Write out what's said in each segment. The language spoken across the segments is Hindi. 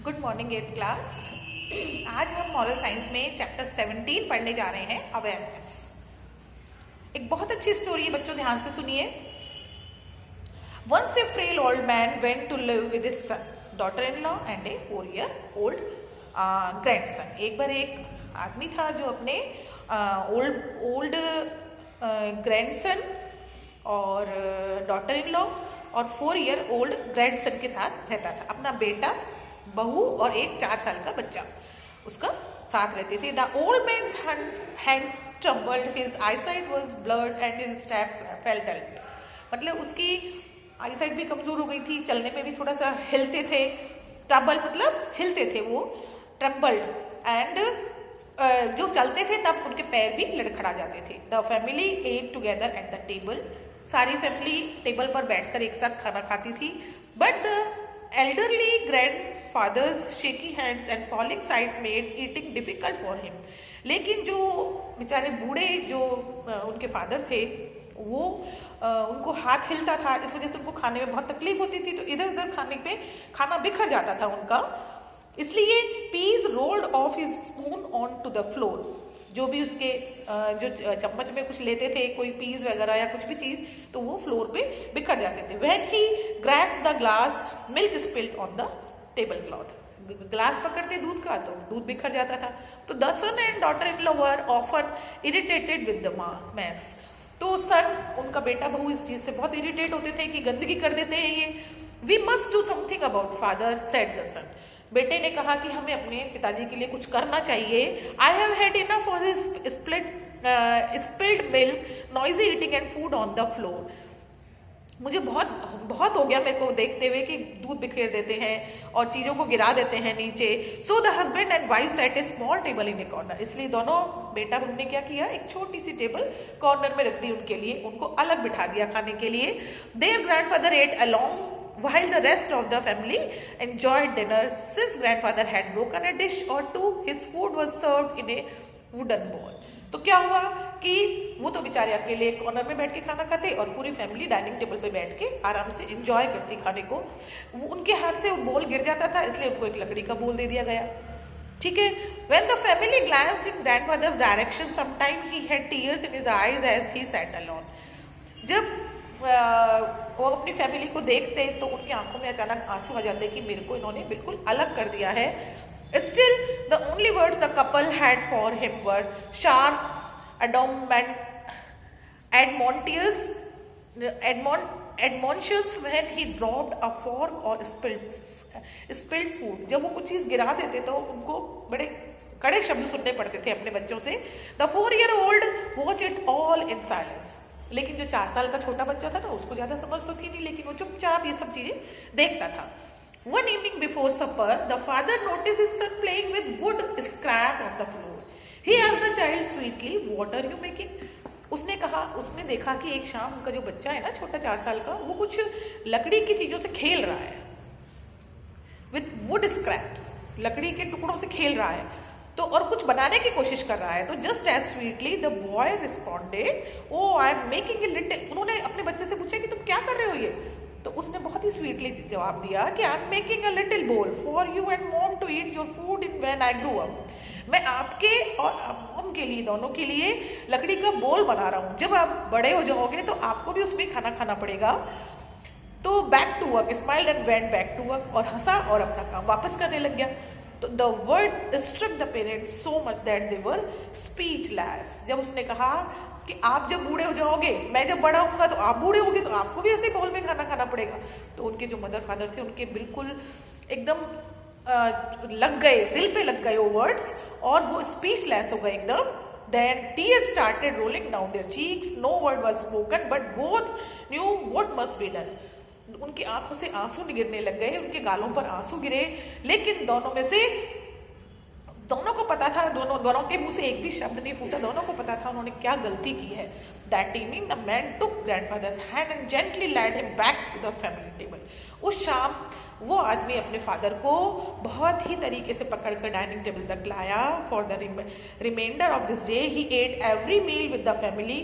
Good morning 8th class. आज हम मॉरल साइंस में चैप्टर 17 पढ़ने जा रहे हैं, अवेयरनेस। एक बहुत अच्छी स्टोरी है बच्चों, ध्यान से सुनिए। Once a frail old man went to live with his son, daughter-in-law and a 4-year-old grandson। एक बार एक आदमी था जो अपने ओल्ड ग्रैंडसन और डॉटर इन लॉ और 4-year-old ग्रैंडसन के साथ रहता था। अपना बेटा, बहू और एक 4 साल का बच्चा उसका साथ रहते थे। The old man's hands trembled, his eyesight was blurred and his step felt dulled. मतलब उसकी आईसाइट भी कमजोर हो गई थी, चलने में भी थोड़ा सा हिलते थे। ट्रबल मतलब हिलते थे, वो ट्रम्बल्ड एंड जो चलते थे तब उनके पैर भी लड़खड़ा जाते थे। The family at together at the table. सारी फैमिली टेबल पर बैठकर एक साथ खाना खाती थी। But the elderly grandfather's shaky hands and falling sight made eating difficult for him। लेकिन जो बेचारे बूढ़े जो उनके फादर थे, वो उनको हाथ हिलता था, इस वजह से उनको खाने में बहुत तकलीफ होती थी। तो इधर उधर खाने पे खाना बिखर जाता था उनका, इसलिए peas rolled off his spoon onto the floor. जो भी उसके जो चम्मच में कुछ लेते थे, कोई पीस वगैरह या कुछ भी चीज, तो वो फ्लोर पे बिखर जाते थे। When he grasped the glass, milk spilled on the table cloth. Glass पकड़ते दूध का तो दूध बिखर जाता था। तो the son and daughter in law were often irritated with the mess. तो सन, उनका बेटा बहू, इस चीज से बहुत इरिटेट होते थे कि गंदगी कर देते हैं ये। We must do something about father, said the son. बेटे ने कहा कि हमें अपने पिताजी के लिए कुछ करना चाहिए। I have had enough for his spilled milk, noisy eating and food on the floor. मुझे बहुत हो गया मेरे को देखते हुए कि दूध बिखेर देते हैं और चीजों को गिरा देते हैं नीचे। So the husband and wife set A small table in A corner. इसलिए दोनों बेटा बहू ने क्या किया, एक छोटी सी टेबल कॉर्नर में रख दी उनके लिए, उनको अलग बिठा दिया खाने के लिए। Their grandfather ate alone while the rest of the family enjoyed dinner. Since grandfather had broken a dish or two, his food was served in a wooden bowl। तो क्या हुआ कि वो तो बेचारे अकेले कॉर्नर में बैठ के खाना खाते और पूरी फैमिली डाइनिंग टेबल पे बैठ के आराम से एंजॉय करती खाने को। वो उनके हाथ से वो बोल गिर जाता था, इसलिए उनको एक लकड़ी का बोल दे दिया गया। ठीक है। When the family glanced in grandfather's direction, sometime he had tears in his eyes as he sat alone। जब वो अपनी फैमिली को देखते तो उनकी आंखों में अचानक आंसू आ जाते कि मेरे को इन्होंने बिल्कुल अलग कर दिया है। Still, the only words the couple had for him were sharp, admontions when he dropped a fork or spilled food। जब वो कुछ चीज गिरा देते तो उनको बड़े कड़े शब्द सुनने पड़ते थे अपने बच्चों से। The 4-year-old watched it all in silence। लेकिन जो 4 साल का छोटा बच्चा था ना, उसको ज्यादा समझ तो थी नहीं, लेकिन वो चुपचाप ये सब चीजें देखता था। One evening before supper, the father noticed his son playing with wood scrap on the floor. He asked the child sweetly, "What are you making?" उसने देखा कि एक शाम उनका जो बच्चा है ना, छोटा 4 साल का, वो कुछ लकड़ी की चीजों से खेल रहा है, with wood scraps, लकड़ी के टुकड़ों से खेल रहा है, तो और कुछ बनाने की कोशिश कर रहा है। तो just as sweetly the boy responded, oh I am making a little. उन्होंने अपने बच्चे से पूछा कि तुम क्या कर रहे हो ये, तो उसने बहुत ही स्वीटली जवाब दिया कि I am making a little bowl for you and mom to eat your food in when I grow up. मैं आपके और मॉम के लिए, दोनों के लिए लकड़ी का बोल बना रहा हूँ। जब आप बड़े हो जाओगे तो आपको भी उसमें खाना खाना पड़ेगा। तो back to work, smiled and went back to work, और हंसा और अपना काम वापस करने लग गया। तो the words struck the parents so much that they were speechless. जब उसने कहा कि आप जब बूढ़े हो जाओगे, मैं जब बड़ा होऊंगा तो आप बूढ़े होगे, तो आपको भी ऐसे बोल में खाना खाना पड़ेगा। तो उनके जो मदर फादर थे, उनके बिल्कुल एकदम लग गए, दिल पे लग गए वो वर्ड्स, और वो स्पीचलेस हो गए एकदम। Then tears started rolling down their cheeks. No word was spoken, but both knew what must be done। उनकी आंखों से आंसू गिरने लग गए, उनके गालों पर आंसू गिरे, लेकिन दोनों को पता था, दोनों के मुंह से एक भी शब्द नहीं फूटा। दोनों को पता था उन्होंने क्या गलती की है। That evening the man took grandfather's hand and gently led him back to the family table। उस शाम वो आदमी अपने फादर को बहुत ही तरीके से पकड़कर डाइनिंग टेबल तक लाया। For the reminder of this day he ate every meal with the family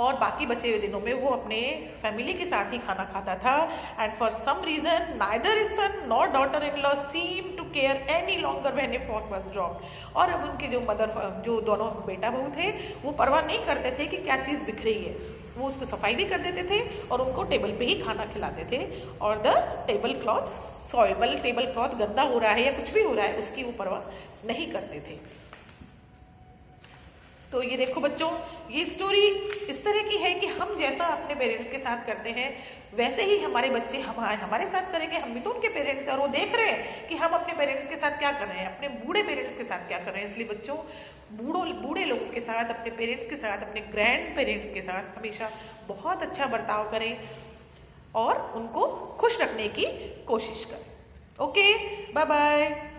और बाकी बचे हुए दिनों में वो अपने फैमिली के साथ ही खाना खाता था। And for some reason neither his son nor daughter in law seem to care any longer when a fork was dropped. और अब उनके जो दोनों बेटा बहू थे वो परवाह नहीं करते थे कि क्या चीज़ बिख रही है, वो उसको सफाई भी कर देते थे और उनको टेबल पे ही खाना खिलाते थे। और द टेबल क्लॉथ गंदा हो रहा है या कुछ भी हो रहा है उसकी वो परवाह नहीं करते थे। तो ये देखो बच्चों, ये स्टोरी इस तरह की है कि हम जैसा अपने पेरेंट्स के साथ करते हैं वैसे ही हमारे बच्चे हमारे साथ करेंगे। हम भी तो उनके पेरेंट्स हैं और वो देख रहे हैं कि हम अपने पेरेंट्स के साथ क्या कर रहे हैं, अपने बूढ़े पेरेंट्स के साथ क्या कर रहे हैं। इसलिए बच्चों, बूढ़े लोगों के साथ, अपने पेरेंट्स के साथ, अपने ग्रैंड पेरेंट्स के साथ हमेशा बहुत अच्छा बर्ताव करें और उनको खुश रखने की कोशिश करें। Okay, bye bye.